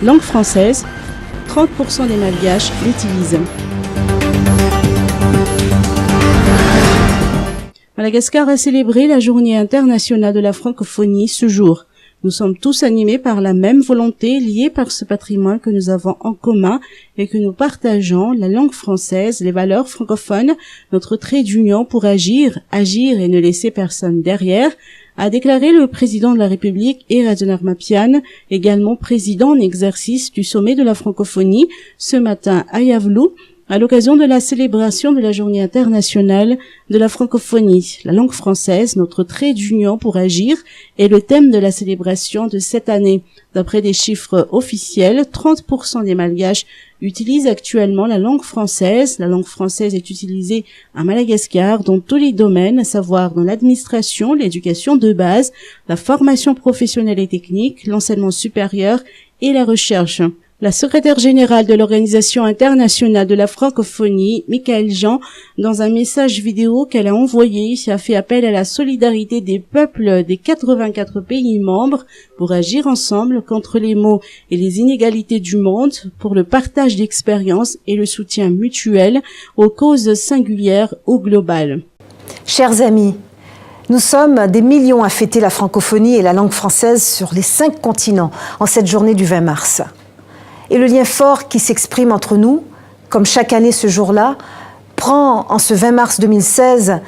langue française, 30% des Malgaches l'utilisent. Madagascar a célébré la Journée internationale de la francophonie ce jour. Nous sommes tous animés par la même volonté liée par ce patrimoine que nous avons en commun et que nous partageons, la langue française, les valeurs francophones, notre trait d'union pour agir et ne laisser personne derrière, a déclaré le président de la République Eradener Mapian, également président en exercice du sommet de la francophonie, ce matin à Yavlou, à l'occasion de la célébration de la Journée internationale de la francophonie. La langue française, notre trait d'union pour agir, est le thème de la célébration de cette année. D'après des chiffres officiels, 30% des Malgaches utilisent actuellement la langue française. La langue française est utilisée à Madagascar dans tous les domaines, à savoir dans l'administration, l'éducation de base, la formation professionnelle et technique, l'enseignement supérieur et la recherche. La secrétaire générale de l'Organisation internationale de la francophonie, Michaël Jean, dans un message vidéo qu'elle a envoyé, a fait appel à la solidarité des peuples des 84 pays membres pour agir ensemble contre les maux et les inégalités du monde, pour le partage d'expériences et le soutien mutuel aux causes singulières au global. Chers amis, nous sommes des millions à fêter la francophonie et la langue française sur les 5 continents en cette journée du 20 mars. Et le lien fort qui s'exprime entre nous, comme chaque année ce jour-là, prend en ce 20 mars 2016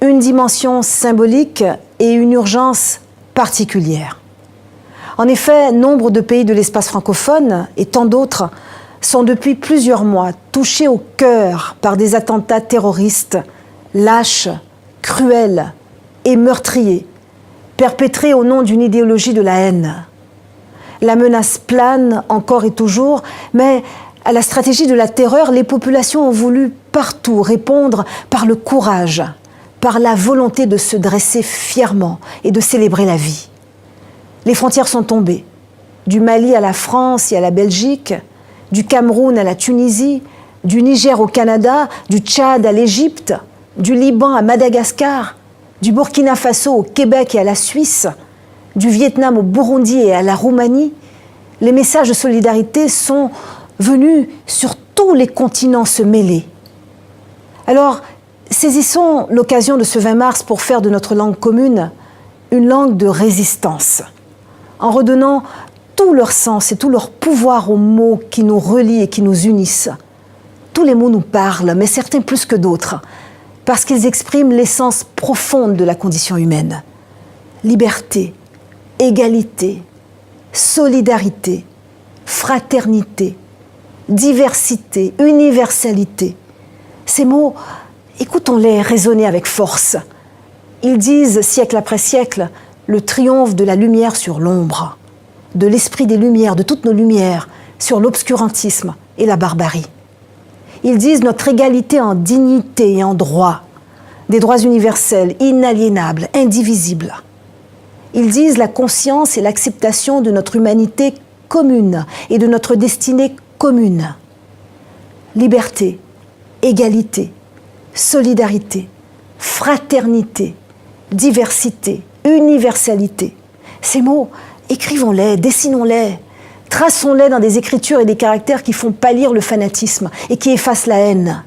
une dimension symbolique et une urgence particulière. En effet, nombre de pays de l'espace francophone et tant d'autres sont depuis plusieurs mois touchés au cœur par des attentats terroristes lâches, cruels et meurtriers, perpétrés au nom d'une idéologie de la haine. La menace plane encore et toujours, mais à la stratégie de la terreur, les populations ont voulu partout répondre par le courage, par la volonté de se dresser fièrement et de célébrer la vie. Les frontières sont tombées, du Mali à la France et à la Belgique, du Cameroun à la Tunisie, du Niger au Canada, du Tchad à l'Égypte, du Liban à Madagascar, du Burkina Faso au Québec et à la Suisse, du Vietnam au Burundi et à la Roumanie. Les messages de solidarité sont venus sur tous les continents se mêler. Alors, saisissons l'occasion de ce 20 mars pour faire de notre langue commune une langue de résistance, en redonnant tout leur sens et tout leur pouvoir aux mots qui nous relient et qui nous unissent. Tous les mots nous parlent, mais certains plus que d'autres, parce qu'ils expriment l'essence profonde de la condition humaine. Liberté, égalité, solidarité, fraternité, diversité, universalité. Ces mots, écoutons-les résonner avec force. Ils disent, siècle après siècle, le triomphe de la lumière sur l'ombre, de l'esprit des lumières, de toutes nos lumières, sur l'obscurantisme et la barbarie. Ils disent notre égalité en dignité et en droit, des droits universels, inaliénables, indivisibles. Ils disent la conscience et l'acceptation de notre humanité commune et de notre destinée commune. Liberté, égalité, solidarité, fraternité, diversité, universalité. Ces mots, écrivons-les, dessinons-les, traçons-les dans des écritures et des caractères qui font pâlir le fanatisme et qui effacent la haine.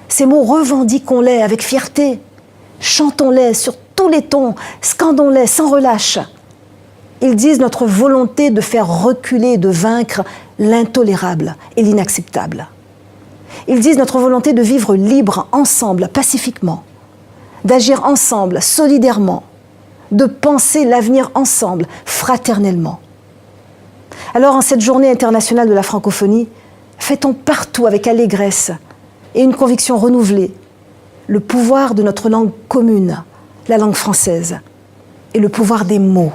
Ces mots, revendiquons-les avec fierté, chantons-les sur tous les tons, scandons-les sans relâche. Ils disent notre volonté de faire reculer et de vaincre l'intolérable et l'inacceptable. Ils disent notre volonté de vivre libre, ensemble, pacifiquement, d'agir ensemble, solidairement, de penser l'avenir ensemble, fraternellement. Alors, en cette journée internationale de la francophonie, fêtons partout avec allégresse et une conviction renouvelée le pouvoir de notre langue commune, la langue française, et le pouvoir des mots.